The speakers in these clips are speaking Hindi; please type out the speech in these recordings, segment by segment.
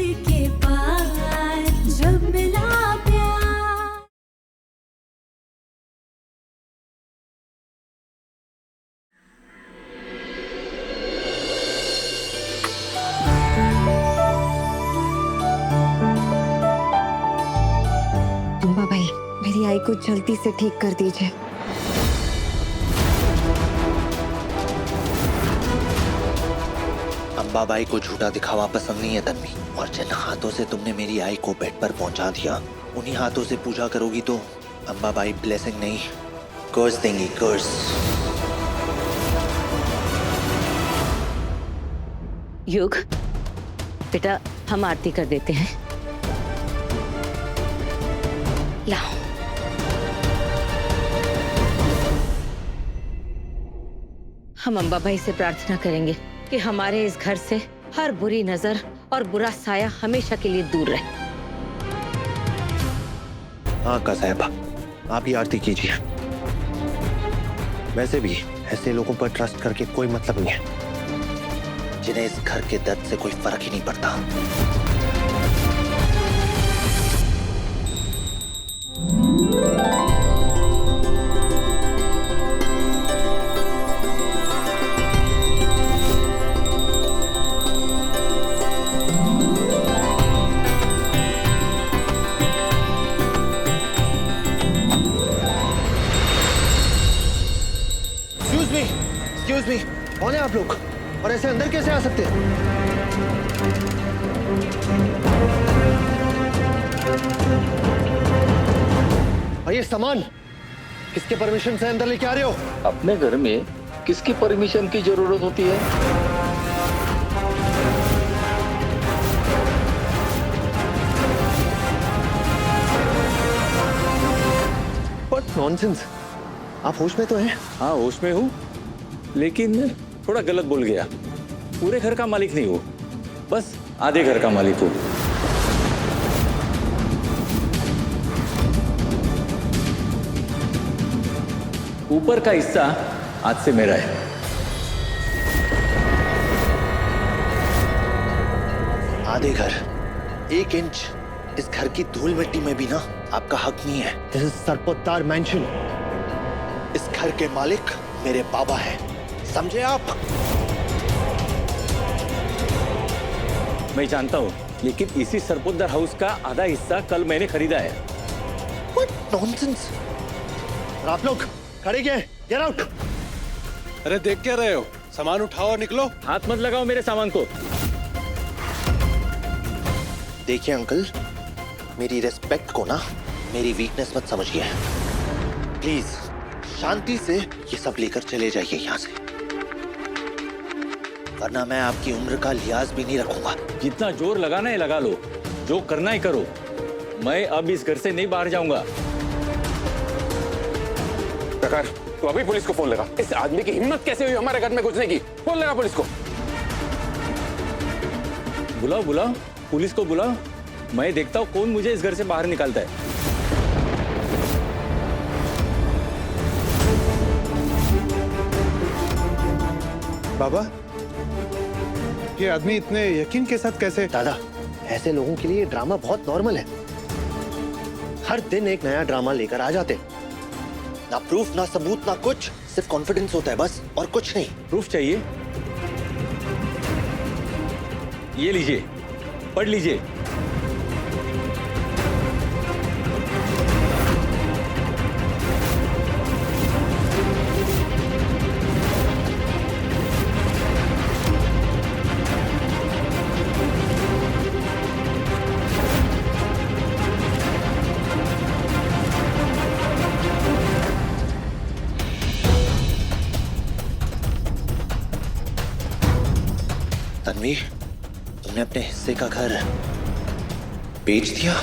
के पार जब मिला प्यार। अम्बा भाई, मेरी आई को जल्दी से ठीक कर दीजिए। अंबाबाई को झूठा दिखावा पसंद नहीं है तन्वी, और जिन हाथों से तुमने मेरी आई को बेड पर पहुंचा दिया, उन्हीं हाथों से पूजा करोगी तो अंबाबाई ब्लेसिंग नहीं, कर्स देंगी, कर्स। युग, बेटा हम आरती कर देते हैं। लाओ। हम अंबाबाई से प्रार्थना करेंगे कि हमारे इस घर से हर बुरी नजर और बुरा साया हमेशा के लिए दूर रहे। हाँ का साहिबा, आप ही आरती कीजिए। वैसे भी ऐसे लोगों पर ट्रस्ट करके कोई मतलब नहीं है, जिन्हें इस घर के दर्द से कोई फर्क ही नहीं पड़ता। एक्सक्यूज मी, कौन है आप लोग और ऐसे अंदर कैसे आ सकते हैं? और ये सामान किसके परमिशन से अंदर लेके आ रहे हो? अपने घर में किसकी परमिशन की जरूरत होती है? What nonsense! आप होश में तो हैं? हाँ होश में हूँ, लेकिन थोड़ा गलत बोल गया। पूरे घर का मालिक नहीं हूँ, बस आधे घर का मालिक हूँ। ऊपर का हिस्सा आज से मेरा है। आधे घर, 1 इंच इस घर की धूल मिट्टी में भी ना आपका हक नहीं है। दिस इज सरपोत्तार मैंशन। इस घर के मालिक मेरे बाबा हैं, समझे आप? मैं जानता हूँ, लेकिन इसी सरपोद्दार हाउस का आधा हिस्सा कल मैंने खरीदा है। What nonsense! और आप लोग खड़े क्या? Get out! अरे देख क्या रहे हो? सामान उठाओ और निकलो। हाथ मत लगाओ मेरे सामान को। देखिए अंकल, मेरी रिस्पेक्ट को ना मेरी वीकनेस मत समझिए। प्लीज शांति से ये सब लेकर चले जाइए यहाँ से, वरना मैं आपकी उम्र का लिहाज भी नहीं रखूंगा। जितना जोर लगाना है लगा लो, जो करना है करो। मैं अब इस घर से नहीं बाहर जाऊंगा। प्रकार, तू अभी पुलिस को फोन लगा। इस आदमी की हिम्मत कैसे हुई हमारे घर में घुसने की? फोन लगा पुलिस को। बुलाओ बुलाओ, पुलिस को बुलाओ। मैं देखता हूँ कौन मुझे इस घर से बाहर निकालता है। बाबा, ये आदमी इतने यकीन के साथ कैसे? दादा, ऐसे लोगों के लिए ड्रामा बहुत नॉर्मल है। हर दिन एक नया ड्रामा लेकर आ जाते, ना प्रूफ ना सबूत ना कुछ, सिर्फ कॉन्फिडेंस होता है बस, और कुछ नहीं। प्रूफ चाहिए? ये लीजिए, पढ़ लीजिए। तन्वी, तुमने अपने हिस्से का घर बेच दिया?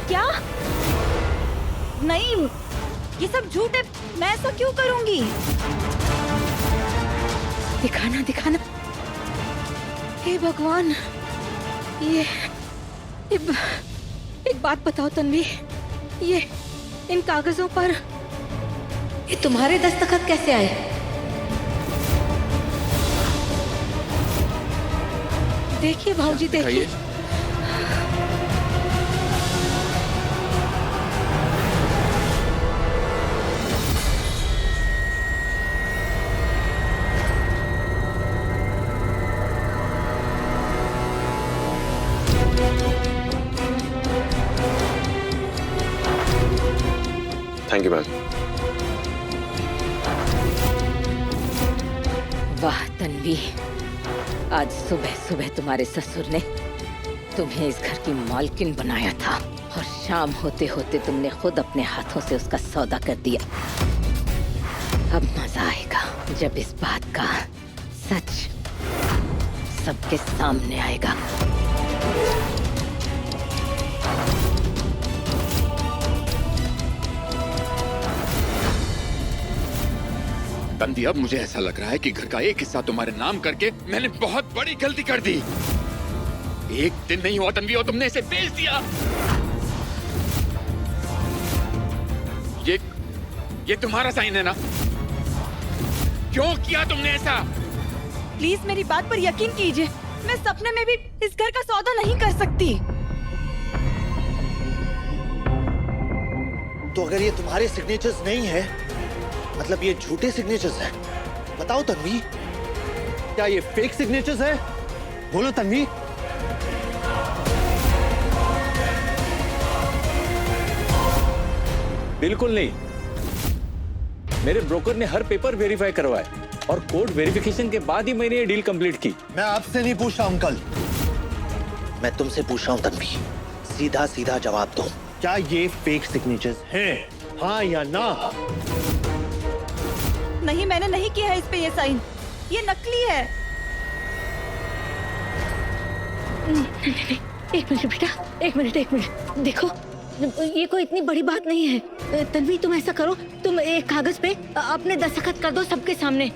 क्या? नहीं, ये सब झूठ है। मैं ऐसा क्यों करूंगी? दिखाना दिखाना। हे भगवान, ये एक बात बताओ तन्वी, इन कागजों पर ये तुम्हारे दस्तखत कैसे आए? देखिए भाऊजी, देखिए। Thank you ma'am. वाह तन्वी, आज सुबह सुबह तुम्हारे ससुर ने तुम्हें इस घर की मालकिन बनाया था और शाम होते होते तुमने खुद अपने हाथों से उसका सौदा कर दिया। अब मजा आएगा जब इस बात का सच सबके सामने आएगा। तन्वी, अब मुझे ऐसा लग रहा है कि घर का एक हिस्सा तुम्हारे नाम करके मैंने बहुत बड़ी गलती कर दी। एक दिन नहीं हुआ तन्वी और तुमने इसे बेच दिया। ये तुम्हारा साइन है ना? क्यों किया तुमने ऐसा? प्लीज मेरी बात पर यकीन कीजिए, मैं सपने में भी इस घर का सौदा नहीं कर सकती। तो अगर ये तुम्हारे सिग्नेचर्स नहीं है, मतलब ये झूठे सिग्नेचर्स हैं, बताओ तन्वी, क्या ये फेक सिग्नेचर्स हैं? बोलो तन्वी। बिल्कुल नहीं। मेरे ब्रोकर ने हर पेपर वेरीफाई करवाए और कोर्ट वेरिफिकेशन के बाद ही मैंने ये डील कंप्लीट की। मैं आपसे नहीं पूछ रहा हूं अंकल, मैं तुमसे पूछ रहा हूं तन्वी, सीधा सीधा जवाब दो, क्या ये फेक सिग्नेचर्स हैं? हाँ या ना? नहीं, मैंने नहीं किया है इस पे ये साइन, ये नकली है। एक मिनट बेटा, एक मिनट। देखो, ये कोई इतनी बड़ी बात नहीं है। तन्वी, तुम ऐसा करो, तुम एक कागज पे अपने दस्तखत कर दो सबके सामने,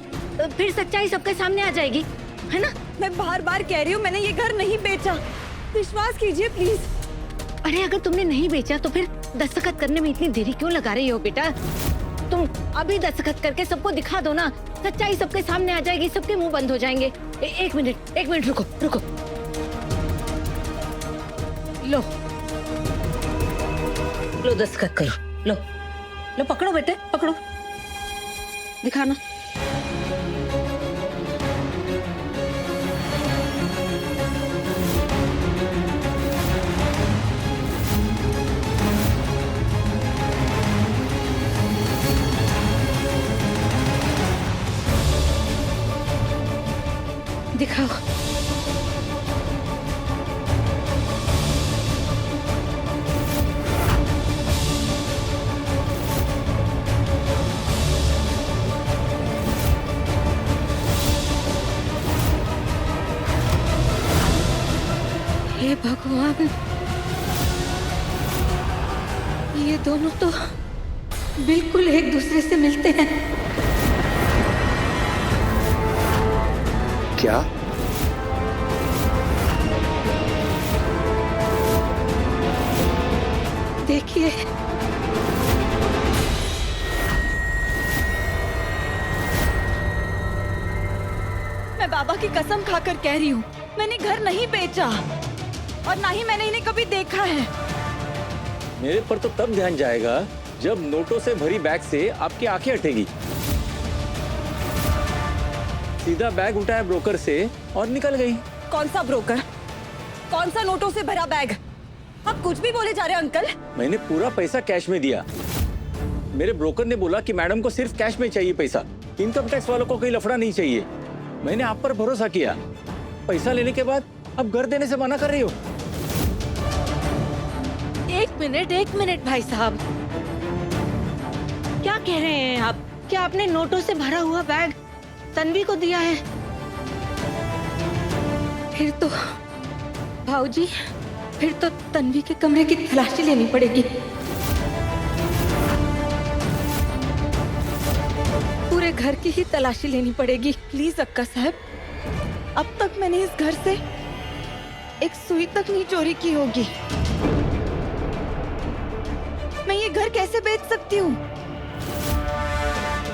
फिर सच्चाई सबके सामने आ जाएगी, है ना? मैं बार बार कह रही हूँ, मैंने ये घर नहीं बेचा, विश्वास कीजिए प्लीज। अरे अगर तुमने नहीं बेचा तो फिर दस्तखत करने में इतनी देरी क्यों लगा रही हो बेटा? तुम अभी दस्तखत करके सबको दिखा दो ना, सच्चाई सबके सामने आ जाएगी, सबके मुंह बंद हो जाएंगे। एक मिनट रुको। लो दस्तखत करो, लो पकड़ो बेटे, पकड़ो, दिखाना। दिखाओ। हे भगवान, ये दोनों तो बिल्कुल एक दूसरे से मिलते हैं। क्या? देखिए, मैं बाबा की कसम खाकर कह रही हूँ, मैंने घर नहीं बेचा और ना ही मैंने इन्हें कभी देखा है। मेरे पर तो तब ध्यान जाएगा जब नोटों से भरी बैग से आपकी आंखें हटेगी। सीधा बैग उठाया ब्रोकर से और निकल गई। कौन सा ब्रोकर? कौन सा नोटों से भरा बैग? आप कुछ भी बोले जा रहे हैं अंकल। मैंने पूरा पैसा कैश में दिया। मेरे ब्रोकर ने बोला कि मैडम को सिर्फ कैश में चाहिए पैसा, इनकम टैक्स वालों को कोई लफड़ा नहीं चाहिए। मैंने आप पर भरोसा किया, पैसा लेने के बाद अब घर देने से मना कर रही हो। एक मिनट भाई साहब, क्या कह रहे हैं आप? क्या आपने नोटों से भरा हुआ बैग तन्वी को दिया है? फिर तो भाऊजी, फिर तो तन्वी के कमरे की तलाशी लेनी पड़ेगी। पूरे घर की ही तलाशी लेनी पड़ेगी। प्लीज अक्का साहब, अब तक मैंने इस घर से एक सुई तक नहीं चोरी की होगी। मैं ये घर कैसे बेच सकती हूँ?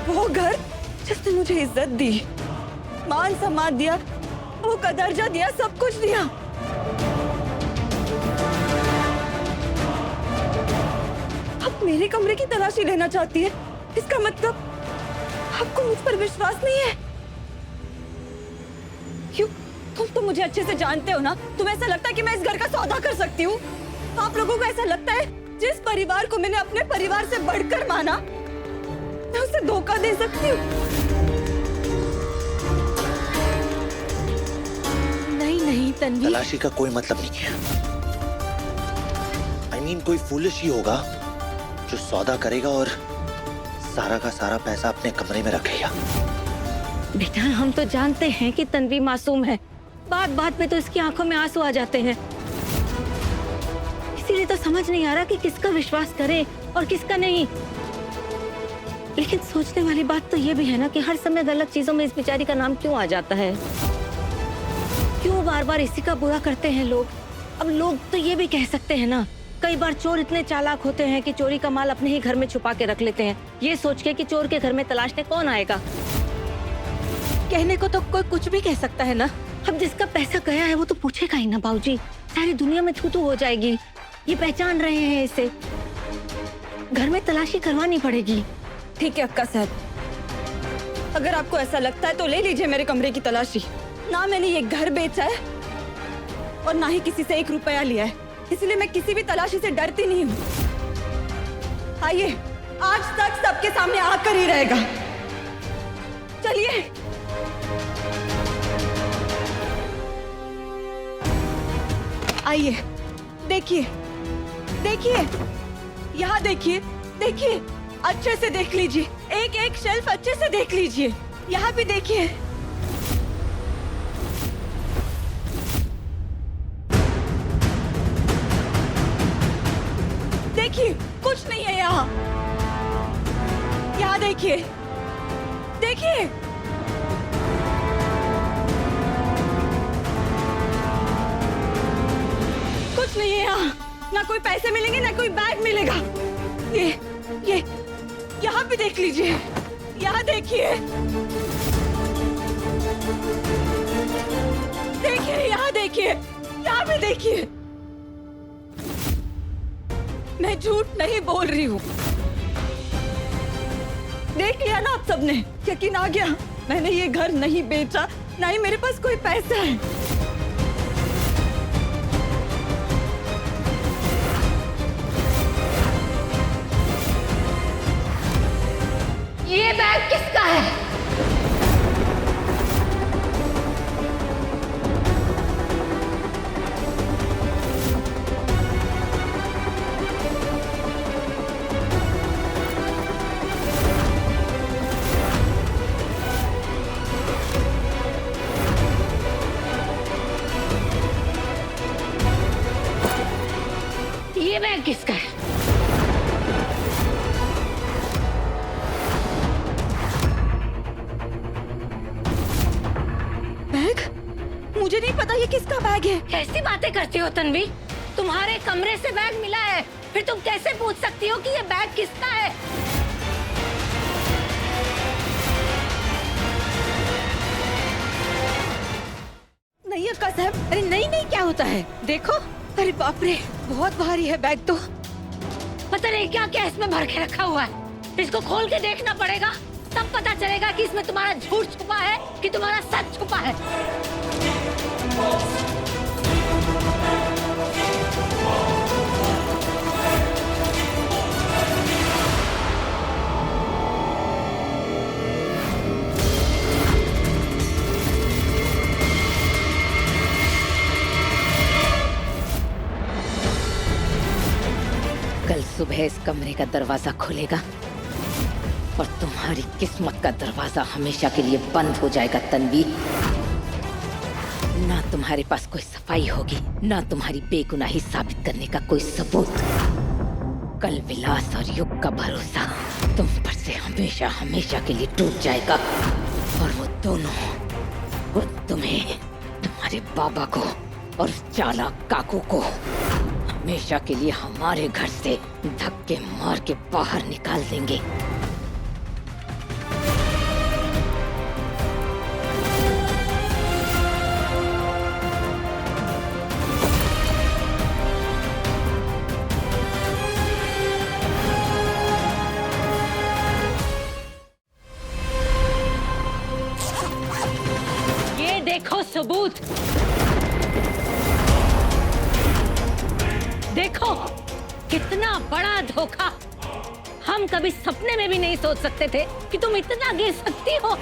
वो घर जिसने मुझे इज्जत दी, मान सम्मान दिया, वो का दर्जा दिया, सब कुछ दिया। अब मेरे कमरे की तलाशी लेना चाहती है। इसका मतलब आपको मुझ पर विश्वास नहीं है? क्यों? तुम तो मुझे अच्छे से जानते हो ना। तुम्हें ऐसा लगता है कि मैं इस घर का सौदा कर सकती हूँ? आप लोगों को ऐसा लगता है जिस परिवार को मैंने अपने परिवार से बढ़कर माना, मैं उसे धोखा दे सकती हूँ? नहीं नहीं तन्वी, तलाशी का कोई मतलब नहीं है। I mean, कोई फूलिश ही होगा जो सौदा करेगा और सारा का सारा पैसा अपने कमरे में रखेगा। बेटा, हम तो जानते हैं कि तन्वी मासूम है। बात बात पे तो इसकी आंखों में आंसू आ जाते हैं। इसीलिए तो समझ नहीं आ रहा कि किसका विश्वास करें और किसका नहीं। लेकिन सोचने वाली बात तो ये भी है ना कि हर समय गलत चीजों में इस बेचारी का नाम क्यों आ जाता है? क्यों बार बार इसी का बुरा करते हैं लोग? अब लोग तो ये भी कह सकते हैं ना, कई बार चोर इतने चालाक होते हैं कि चोरी का माल अपने ही घर में छुपा के रख लेते हैं, ये सोच के कि चोर के घर में तलाशने कौन आएगा। कहने को तो कोई कुछ भी कह सकता है ना। अब जिसका पैसा गया है वो तो पूछेगा ही ना बाबूजी। सारी दुनिया में थू-थू हो जाएगी। ये पहचान रहे हैं इसे, घर में तलाशी करवानी पड़ेगी। ठीक है अक्का साहब, अगर आपको ऐसा लगता है तो ले लीजिए मेरे कमरे की तलाशी। ना मैंने ये घर बेचा है और ना ही किसी से 1 रुपया लिया है, इसलिए मैं किसी भी तलाशी से डरती नहीं हूँ। आइए, आज तक सबके सामने आकर ही रहेगा। चलिए। आइए, देखिए, देखिए, यहाँ देखिए, देखिए, अच्छे से देख लीजिए। एक एक शेल्फ अच्छे से देख लीजिए। यहाँ भी देखिए। देखिए, कुछ नहीं है यहाँ। यहाँ देखिए, देखिए। कुछ नहीं है यहाँ। ना कोई पैसे मिलेंगे, ना कोई बैग मिलेगा। ये यहाँ भी देख लीजिए। यहाँ देखिए, देखिए, यहाँ देखिए, यहाँ भी देखिए। मैं झूठ नहीं बोल रही हूँ। देख लिया ना आप सबने, यकीन आ गया। मैंने ये घर नहीं बेचा, ना ही मेरे पास कोई पैसा है। ये बैग किसका है? ये बैग किसका है? बैग? मुझे नहीं पता ये किसका बैग है। कैसी बातें करती हो तन्वी? तुम्हारे कमरे से बैग मिला है, फिर तुम कैसे पूछ सकती हो कि ये बैग किसका है? नहीं अक्का साहब, अरे नहीं नहीं, क्या होता है? देखो, अरे बाप रे, बहुत भारी है बैग तो। पता नहीं क्या क्या इसमें भर के रखा हुआ है। इसको खोल के देखना पड़ेगा, तब पता चलेगा कि इसमें तुम्हारा झूठ छुपा है कि तुम्हारा सच छुपा है। कल सुबह इस कमरे का दरवाजा खुलेगा और तुम्हारी किस्मत का दरवाजा हमेशा के लिए बंद हो जाएगा तन्वी। ना तुम्हारे पास कोई सफाई होगी, ना तुम्हारी बेगुनाही साबित करने का कोई सबूत। कल विलास और युग का भरोसा तुम पर से हमेशा हमेशा के लिए टूट जाएगा और वो दोनों, वो तुम्हें, तुम्हारे बाबा को और उस चालाक काकू को हमेशा के लिए हमारे घर से धक्के मार के बाहर निकाल देंगे। ये देखो सबूत, देखो कितना बड़ा धोखा। हम कभी सपने में भी नहीं सोच सकते थे कि तुम इतना गिर सकती हो।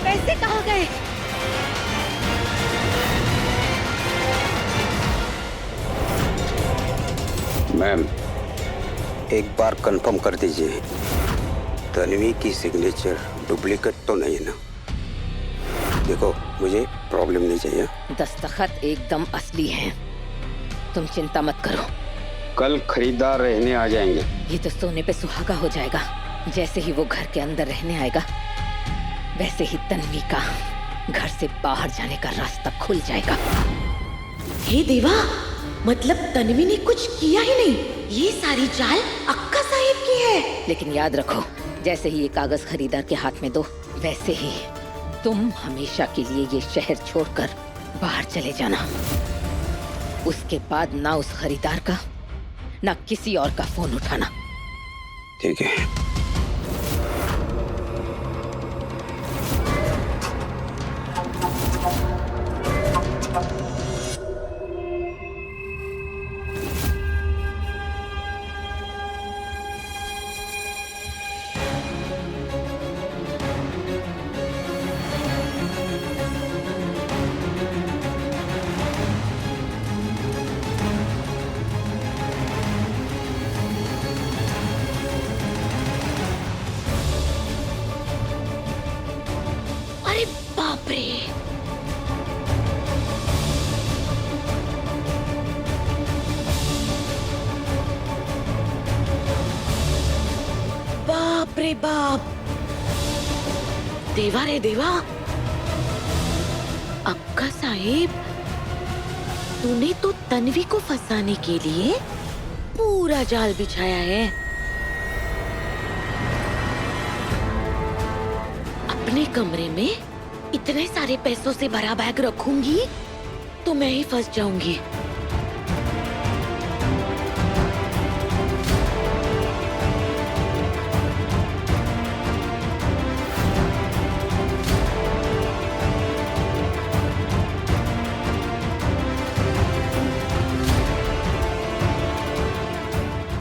पैसे कहाँ गए? मैम, एक बार कंफर्म कर दीजिए, तन्वी की सिग्नेचर डुप्लीकेट तो नहीं है ना? देखो, मुझे प्रॉब्लम नहीं चाहिए। दस्तखत एकदम असली हैं। तुम चिंता मत करो। कल खरीदार रहने आ जाएंगे। ये तो सोने पे सुहागा हो जाएगा। जैसे ही वो घर के अंदर रहने आएगा, वैसे ही तन्वी का घर से बाहर जाने का रास्ता खुल जाएगा। हे देवा, मतलब तन्वी ने कुछ किया ही नहीं। ये सारी चाल अक्का साहिब की है। लेकिन याद रखो, जैसे ही ये कागज खरीदार के हाथ में दो, वैसे ही तुम हमेशा के लिए ये शहर छोड़कर बाहर चले जाना। उसके बाद ना उस खरीदार का, ना किसी और का फोन उठाना। ठीक है। अरे बाप रे, बाप रे बाप। देवा रे देवा, अक्का साहिब, तूने तो तन्वी को फंसाने के लिए पूरा जाल बिछाया है। अपने कमरे में इतने सारे पैसों से भरा बैग रखूंगी तो मैं ही फंस जाऊंगी।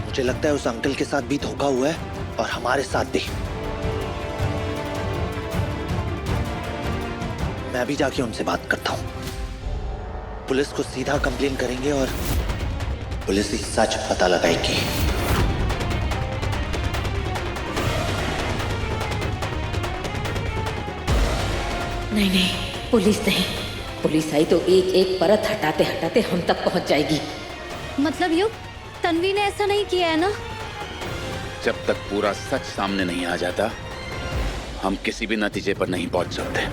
मुझे लगता है उस अंकल के साथ भी धोखा हुआ है और हमारे साथ भी। मैं भी जाके उनसे बात करता हूँ। पुलिस को सीधा कंप्लेन करेंगे और पुलिस ही सच पता लगाएगी। नहीं नहीं, पुलिस नहीं। पुलिस आई तो एक एक परत हटाते हटाते हम तक पहुंच जाएगी। मतलब युग, तन्वी ने ऐसा नहीं किया है ना? जब तक पूरा सच सामने नहीं आ जाता, हम किसी भी नतीजे पर नहीं पहुंच सकते।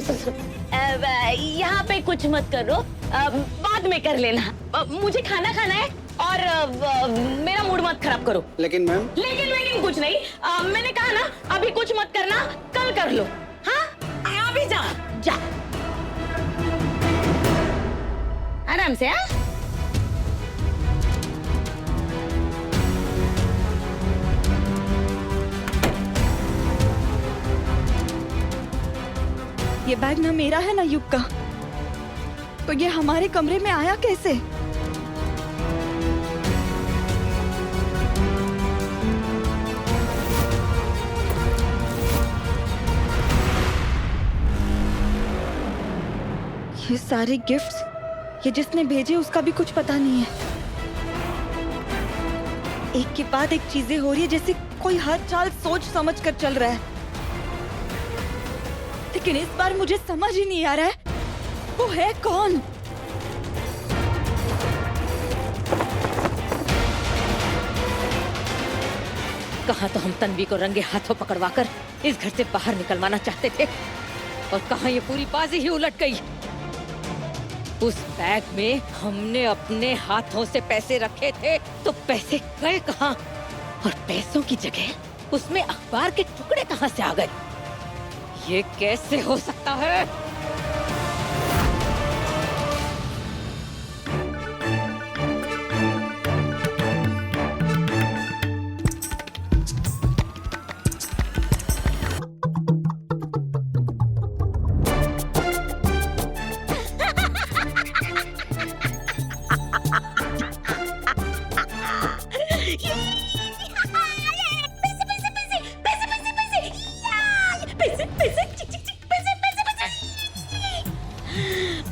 सुनो। यहाँ पे कुछ मत करो, बाद में कर लेना। मुझे खाना खाना है और मेरा मूड मत खराब करो। लेकिन मैम, लेकिन कुछ नहीं। मैंने कहा ना, अभी कुछ मत करना, कल कर लो। हाँ, अभी जा। आराम से। हाँ, ये बैग ना मेरा है ना युग का, तो ये हमारे कमरे में आया कैसे? ये सारे गिफ्ट्स ये जिसने भेजे उसका भी कुछ पता नहीं है। एक के बाद एक चीजें हो रही है जैसे कोई हर चाल सोच समझ कर चल रहा है, लेकिन इस बार मुझे समझ ही नहीं आ रहा है वो है कौन। कहाँ तो हम तन्वी को रंगे हाथों पकड़वाकर इस घर से बाहर निकलवाना चाहते थे, और कहाँ ये पूरी बाजी ही उलट गई। उस बैग में हमने अपने हाथों से पैसे रखे थे, तो पैसे गए कहाँ? और पैसों की जगह उसमें अखबार के टुकड़े कहाँ से आ गए? ये कैसे हो सकता है?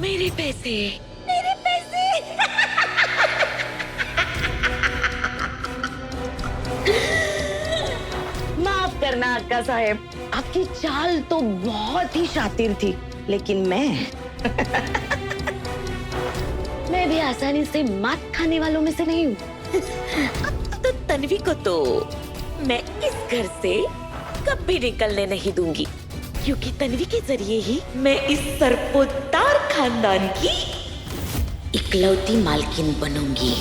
मेरे पैसे, मेरे पैसे। माफ करना अक्का साहेब, आपकी चाल तो बहुत ही शातिर थी, लेकिन मैं भी आसानी से मात खाने वालों में से नहीं हूँ। अब तो तन्वी को तो मैं इस घर से कभी निकलने नहीं दूंगी, क्योंकि तन्वी के जरिए ही मैं इस सरपोतार खानदान की इकलौती मालकिन बनूंगी।